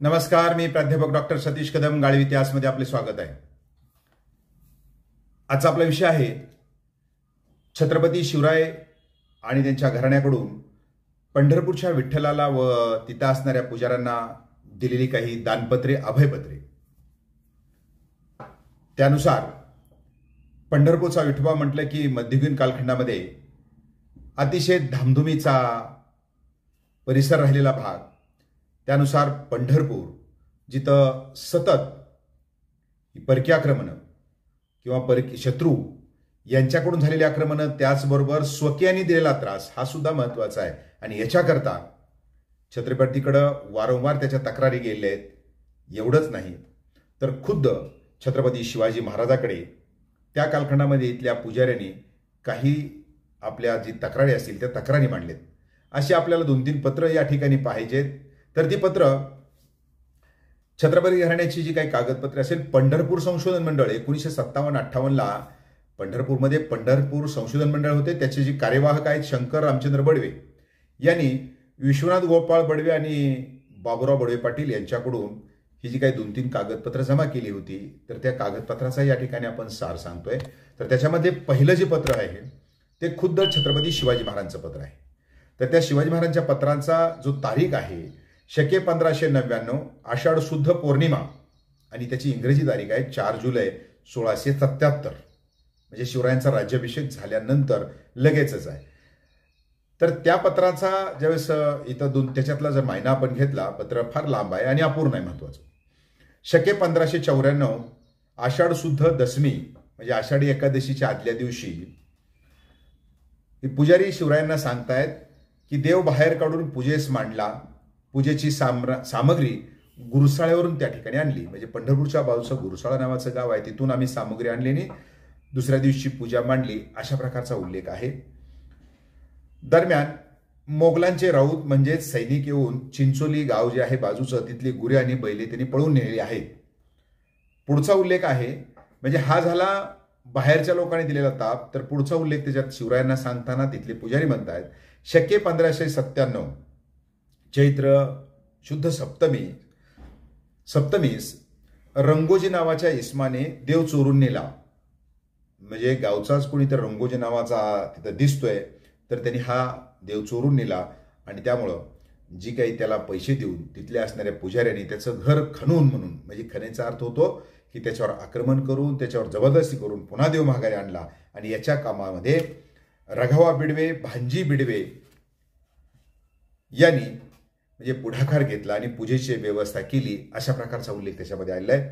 नमस्कार, मी प्राध्यापक डॉक्टर सतीश कदम. गाळीव इतिहासमध्ये आपले स्वागत आहे. आजचा आपला विषय आहे छत्रपती शिवराय आणि त्यांच्या घराण्याकडून पंढरपूरच्या विठ्ठलाला व तिथं असणाऱ्या पुजाऱ्यांना दिलेली काही दानपत्रे, अभयपत्रे. त्यानुसार पंढरपूरचा विठोबा म्हटलं की मध्ययुगीन कालखंडामध्ये अतिशय धामधुमीचा परिसर राहिलेला भाग. त्यानुसार पंढरपूर जिथं सतत परकीय आक्रमणं किंवा शत्रू यांच्याकडून झालेली आक्रमणं, त्याचबरोबर स्वकीयांनी दिलेला त्रास हा सुद्धा महत्त्वाचा आहे. आणि याच्याकरता छत्रपतीकडं वारंवार त्याच्या तक्रारी गेलेल्या आहेत. एवढंच नाही तर खुद्द छत्रपती शिवाजी महाराजाकडे त्या कालखंडामध्ये इथल्या पुजाऱ्यांनी काही आपल्या जी तक्रारी असतील त्या तक्रारी मांडलेत. अशी आपल्याला 2-3 पत्र या ठिकाणी पाहिजेत. तर ती पत्र छत्रपती घराण्याची जी काही कागदपत्रे असेल, पंढरपूर संशोधन मंडळ 1957-58ला पंढरपूरमध्ये पंढरपूर संशोधन मंडळ होते. त्याचे जे कार्यवाहक आहेत शंकर रामचंद्र बडवे यांनी विश्वनाथ गोपाळ बडवे आणि बाबुराव बडवे पाटील यांच्याकडून ही जी काही 2-3 कागदपत्र जमा केली होती. तर त्या कागदपत्राचा या ठिकाणी आपण सार सांगतोय. तर त्याच्यामध्ये पहिलं जे पत्र आहे ते खुद्द छत्रपती शिवाजी महाराजांचं पत्र आहे. तर त्या शिवाजी महाराजांच्या पत्रांचा जो तारीख आहे शके 1599 आषाढ शुद्ध पौर्णिमा आणि त्याची इंग्रजी तारीख आहे 4 जुलै 1677. म्हणजे शिवरायांचा राज्याभिषेक झाल्यानंतर लगेचच आहे. तर त्या पत्राचा ज्यावेळेस इथं त्याच्यातला जर महिना आपण घेतला, पत्र फार लांब आहे आणि अपूर्ण आहे. महत्वाचं शके 1594 आषाढ शुद्ध दशमी म्हणजे आषाढी एकादशीच्या आदल्या दिवशी पुजारी शिवरायांना सांगतायत की देव बाहेर काढून पूजेस मांडला. पूजेची सामग्री गुरुसाळ्यावरून त्या ठिकाणी आणली. म्हणजे पंढरपूरच्या बाजूचं गुरुसाळा नावाचं गाव आहे, तिथून आम्ही सामग्री आणली, दुसऱ्या दिवशी पूजा मांडली, अशा प्रकारचा उल्लेख आहे. दरम्यान मोगलांचे राऊत म्हणजेच सैनिक येऊन चिंचोली गाव जे आहे बाजूचं, तिथली गुरे आणि बैले त्यांनी पळून नेलेली आहेत. पुढचा उल्लेख आहे म्हणजे हा झाला बाहेरच्या लोकांनी दिलेला ताप. तर पुढचा उल्लेख त्याच्यात शिवरायांना सांगताना तिथले पुजारी म्हणतात शके 1597 चैत्र शुद्ध सप्तमीस रंगोजी नावाच्या इस्माने देव चोरून नेला. म्हणजे गावचाच कोणी तर रंगोजी नावाचा तिथं दिसतोय, तर त्यांनी हा देव चोरून नेला आणि त्यामुळं जी काही त्याला पैसे देऊन तिथल्या असणाऱ्या पुजाऱ्यांनी त्याचं घर खणून, म्हणून म्हणजे खणेचा अर्थ होतो की त्याच्यावर आक्रमण करून त्याच्यावर जबरदस्ती करून पुन्हा देव माघारी आणला. आणि याच्या कामामध्ये रघवा बिडवे, भांजी बिडवे यांनी म्हणजे पुढाकार घेतला आणि पूजेची व्यवस्था केली, अशा प्रकारचा उल्लेख त्याच्यामध्ये आलेला आहे.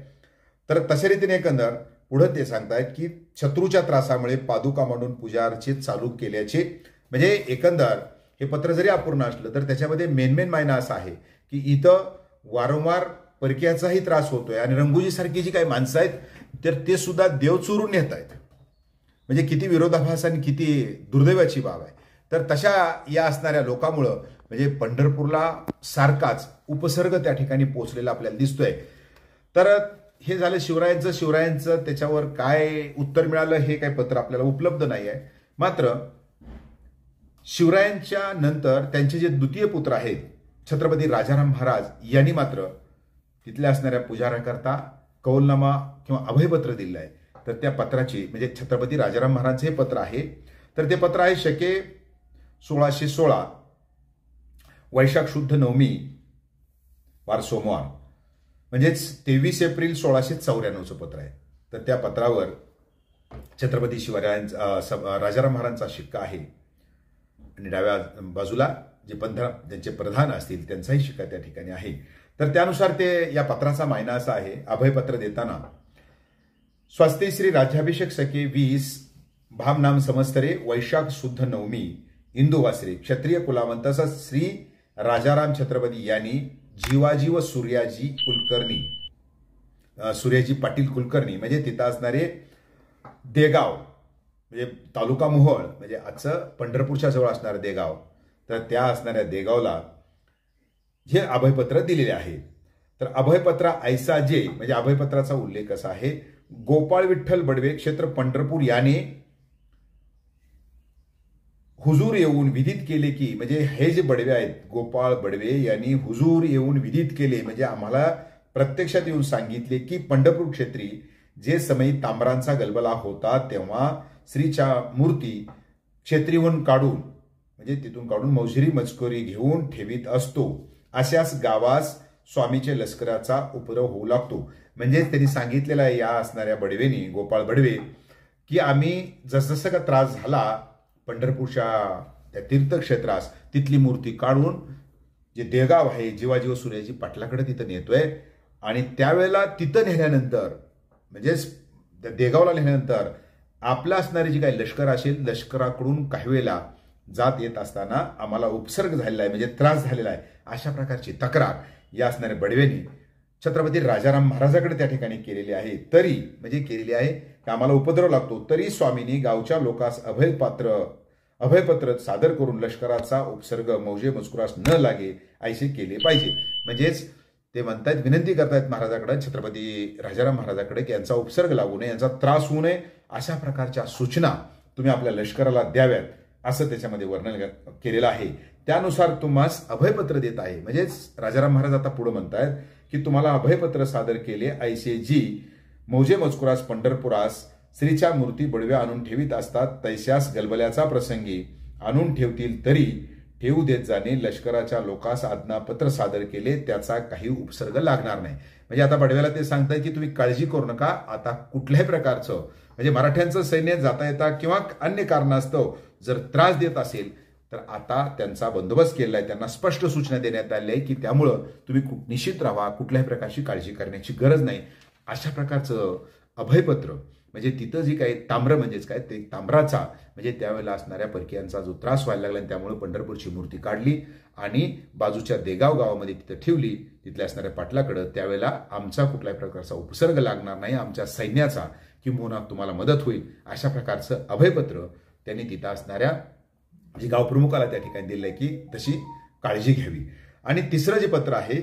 तर तशा रीतीने एकंदर पुढे ते सांगतायत की शत्रूच्या त्रासामुळे पादुका मांडून पूजा अर्चित चालू केल्याचे. म्हणजे एकंदर हे पत्र जरी अपूर्ण असलं तर त्याच्यामध्ये मेन मायना असा आहे की इथं वारंवार परकीयाचाही त्रास होतोय आणि रंगोजी सारखी जी काही माणसं आहेत तर ते सुद्धा देव चोरून नेत आहेत. म्हणजे किती विरोधाभास आणि किती दुर्दैवाची बाब आहे. तर तशा या असणाऱ्या लोकांमुळं म्हणजे पंढरपूरला सारखाच उपसर्ग त्या ठिकाणी पोहोचलेला आपल्याला दिसतोय. तर हे झालं शिवरायांचं त्याच्यावर काय उत्तर मिळालं हे काही पत्र आपल्याला उपलब्ध नाही आहे. मात्र शिवरायांच्या नंतर त्यांचे जे द्वितीय पुत्र आहेत छत्रपती राजाराम महाराज यांनी मात्र तिथल्या असणाऱ्या पुजाऱ्याकरता कौलनामा किंवा अभयपत्र दिलं आहे. तर त्या पत्राची म्हणजे छत्रपती राजाराम महाराजांचे हे पत्र आहे. तर ते पत्र आहे शके 1616 वैशाख शुद्ध नवमी वार सोमवार, म्हणजेच 23 एप्रिल 1694चं पत्र आहे. तर त्या पत्रावर छत्रपती राजाराम महाराजांचा शिक्का आहे आणि डाव्या बाजूला ज्यांचे प्रधान असतील त्यांचाही शिक्का त्या ठिकाणी आहे. तर त्यानुसार ते या पत्राचा मायना असा आहे. अभयपत्र देताना स्वस्ते श्री राज्याभिषेक सके 20 भाम नाम समस्तरे वैशाख शुद्ध नवमी इंदुवासरे क्षत्रिय कुलावंत श्री राजाराम छत्रपती यांनी जीवाजी व सूर्याजी पाटील कुलकर्णी म्हणजे तिथं असणारे देगाव म्हणजे तालुका मोहोळ म्हणजे आजचं पंढरपूरच्या जवळ असणारं देगाव, तर त्या असणाऱ्या देगावला हे अभयपत्र दिलेले आहे. तर अभयपत्र ऐसा जे म्हणजे अभयपत्राचा उल्लेख असा आहे गोपाळ विठ्ठल बडवे क्षेत्र पंढरपूर याने हुजूर येऊन विदित केले की, म्हणजे हे जे बडवे आहेत, गोपाळ बडवे यांनी हुजूर येऊन विदित केले, म्हणजे आम्हाला प्रत्यक्षात येऊन सांगितले की पंढरपूर क्षेत्री जे समयी तांबरांचा गलबला होता तेव्हा श्रीच्या मूर्ती क्षेत्रीहून काढून, म्हणजे तिथून काढून मौजिरी मजकुरी घेऊन ठेवीत असतो. अशाच गावास स्वामीचे लष्कराचा उपद्रव होऊ लागतो. म्हणजे त्यांनी सांगितलेलं आहे या असणाऱ्या बडवेनी, गोपाळ बडवे, की आम्ही जसजसं का त्रास झाला पंढरपूरच्या त्या तीर्थक्षेत्रास, तिथली मूर्ती काढून जे देगाव आहे जिवाजी व सूर्याजी पाटलाकडे तिथं नेतोय. आणि त्यावेळेला तिथं नेल्यानंतर, म्हणजेच त्या देगावला नेल्यानंतर आपलं असणारी जी काही लष्कर असेल, लष्कराकडून काही वेळेला जात येत असताना आम्हाला उपसर्ग झालेला आहे, म्हणजे त्रास झालेला आहे, अशा प्रकारची तक्रार या असणाऱ्या बडवेनी छत्रपती राजाराम महाराजाकडे त्या ठिकाणी केलेली आहे. तरी म्हणजे केलेली आहे की आम्हाला उपद्रव लागतो, तरी स्वामींनी गावच्या लोकांस अभयपत्र सादर करून लष्कराचा उपसर्ग मौजे मजकुरास न लागे ऐसे केले पाहिजे. म्हणजेच ते म्हणतायत, विनंती करतायत महाराजाकडे, छत्रपती राजाराम महाराजाकडे, की यांचा उपसर्ग लागू नये, यांचा त्रास होऊ नये, अशा प्रकारच्या सूचना तुम्ही आपल्या लष्कराला द्याव्यात, असं त्याच्यामध्ये वर्णन केलेलं आहे. त्यानुसार तुम्हास अभयपत्र देत आहे. म्हणजेच राजाराम महाराज आता पुढे म्हणतायत की तुम्हाला अभयपत्र सादर केले ऐसे जी मौजे मजकुरास पंढरपुरास श्रीच्या मूर्ती बडवे आणून ठेवीत असतात, तैस्यास गलबल्याचा प्रसंगी आणून ठेवतील तरी ठेवू देत जाणे. लष्कराच्या लोकास आज्ञापत्र सादर केले, त्याचा काही उपसर्ग लागणार नाही. म्हणजे आता बडव्याला ते सांगताय की तुम्ही काळजी करू नका, आता कुठल्याही प्रकारचं, म्हणजे मराठ्यांचं सैन्य जाता येता किंवा अन्य कारणास्तव जर त्रास देत असेल तर आता त्यांचा बंदोबस्त केलेला आहे. त्यांना स्पष्ट सूचना देण्यात आली आहे की त्यामुळं तुम्ही निश्चित राहा, कुठल्याही प्रकारची काळजी करण्याची गरज नाही. अशा प्रकारचं अभयपत्र, म्हणजे तिथं जी काही ताम्र, म्हणजेच काय ते ताम्राचा, म्हणजे त्यावेळेला असणाऱ्या परकीयांचा जो त्रास व्हायला लागला आणि त्यामुळे पंढरपूरची मूर्ती काढली आणि बाजूच्या देगाव गावामध्ये तिथं ठेवली, तिथल्या असणाऱ्या पाटलाकडं, त्यावेळेला आमचा कुठल्याही प्रकारचा उपसर्ग लागणार नाही, आमच्या सैन्याचा किंबहुना तुम्हाला मदत होईल, अशा प्रकारचं अभयपत्र त्यांनी तिथं असणाऱ्या जी गावप्रमुखाला त्या ठिकाणी दिलंय की तशी काळजी घ्यावी. आणि तिसरं जे पत्र आहे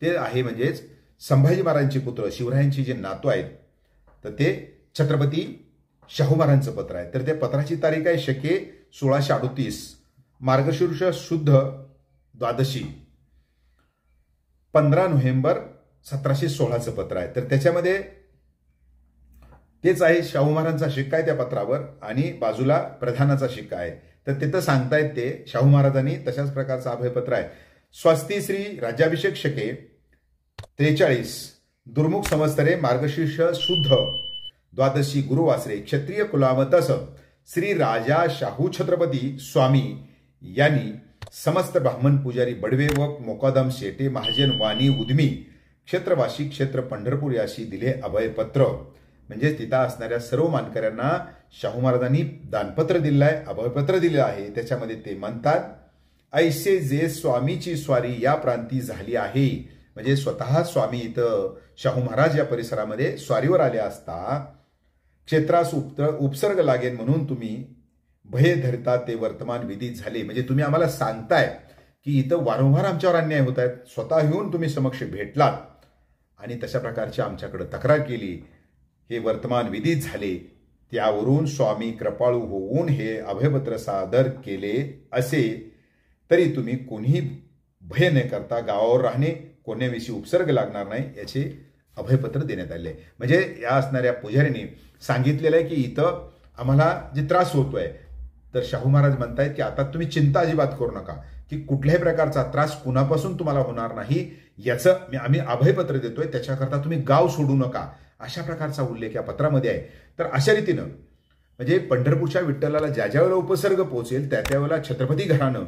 ते आहे म्हणजेच संभाजी महाराजांचे पुत्र शिवरायांची जे नातू आहेत, तर ते छत्रपती शाहू महाराजांचं पत्र आहे. तर त्या पत्राची तारीख आहे शके 1638, मार्गशीर्ष शुद्ध द्वादशी, 15 नोव्हेंबर 1716चं पत्र आहे. तर त्याच्यामध्ये तेच आहे, शाहू महाराजांचा शिक्का आहे त्या पत्रावर आणि बाजूला प्रधानाचा शिक्का आहे. तर तिथं सांगतायत ते शाहू महाराजांनी तशाच प्रकारचं अभयपत्र आहे. स्वस्ती श्री राज्याभिषेक शके 43 दुर्मुख संवत्सरे मार्गशीर्ष शुद्ध द्वादशी गुरुवासरे क्षत्रिय कुलामतस श्री राजा शाहू छत्रपती स्वामी यांनी समस्त ब्राह्मण पुजारी बडवे व मोकादम शेटे महाजन वाणी उद्मी क्षेत्रवासी क्षेत्र पंढरपूर याशी दिले अभयपत्र. म्हणजे तिथं असणाऱ्या सर्व मानकऱ्यांना शाहू महाराजांनी दानपत्र दिलं आहे, अभयपत्र दिलं आहे. त्याच्यामध्ये ते म्हणतात, ऐसे जे स्वामीची स्वारी या प्रांती झाली आहे. म्हणजे स्वतः स्वामी इथं शाहू महाराज या परिसरामध्ये स्वारीवर आले असता क्षेत्रास उपसर्ग लागेल म्हणून तुम्ही भय धरता ते वर्तमान विदित झाले. म्हणजे तुम्ही आम्हाला सांगताय की इथं वारंवार आमच्यावर अन्याय होत आहेत, स्वतः येऊन तुम्ही समक्ष भेटलात आणि तशा प्रकारची आमच्याकडे तक्रार केली, हे वर्तमान विदित झाले. त्यावरून स्वामी कृपाळू होऊन हे अभयपत्र सादर केले. असे तरी तुम्ही कोणीही भय न करता गावावर राहणे, कोण्याविषयी उपसर्ग लागणार नाही याचे अभयपत्र देण्यात आले. म्हणजे या असणाऱ्या पुजारीने सांगितलेलं आहे की इथं आम्हाला जे त्रास होतोय, तर शाहू महाराज म्हणतायत की आता तुम्ही चिंता अजिबात करू नका की कुठल्याही प्रकारचा त्रास कुणापासून तुम्हाला होणार नाही, याचं आम्ही अभयपत्र देतोय, त्याच्याकरता तुम्ही गाव सोडू नका, अशा प्रकारचा उल्लेख या पत्रामध्ये आहे. तर अशा रीतीनं म्हणजे पंढरपूरच्या विठ्ठलाला ज्या ज्या वेळेला उपसर्ग पोहोचेल त्या त्यावेळेला छत्रपती घराणं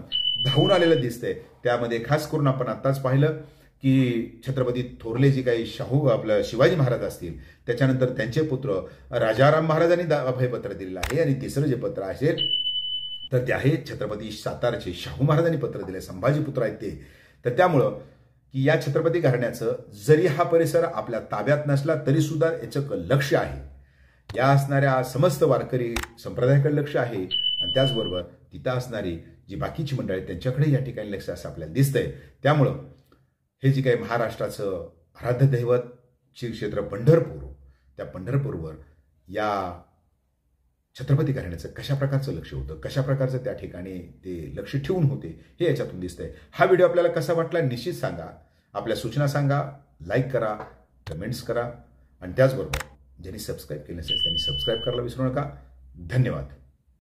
धावून आलेलं दिसतंय. त्यामध्ये खास करून आपण आत्ताच पाहिलं की छत्रपती थोरले जी काही शाहू आपलं शिवाजी महाराज असतील, त्याच्यानंतर त्यांचे पुत्र राजाराम महाराजांनी अभयपत्र दिलेलं आहे. आणि तिसरं जे पत्र असेल तर ते आहे छत्रपती सातारचे शाहू महाराजांनी पत्र दिले, संभाजी पुत्र आहेत ते. तर त्यामुळं की या छत्रपती घराण्याचं जरी हा परिसर आपल्या ताब्यात नसला तरी सुद्धा याचं लक्ष आहे, या असणाऱ्या समस्त वारकरी संप्रदायाकडे लक्ष आहे. आणि त्याचबरोबर तिथं असणारी जी बाकीची मंडळी त्यांच्याकडे या ठिकाणी लक्ष असं आपल्याला दिसतंय. त्यामुळं हे जे काही महाराष्ट्राचं आराध्य दैवत श्री क्षेत्र पंढरपूर, त्या पंढरपूरवर या छत्रपती घराण्याचं कशा प्रकारचं लक्ष होतं, कशा प्रकारचं त्या ठिकाणी ते लक्ष ठेवून होते, हे याच्यातून दिसतंय. हा व्हिडिओ आपल्याला कसा वाटला निश्चित सांगा, आपल्या सूचना सांगा, लाईक करा, कमेंट्स करा आणि त्याचबरोबर ज्यांनी सबस्क्राईब केलं नसेल त्यांनी सबस्क्राईब करायला विसरू नका. धन्यवाद.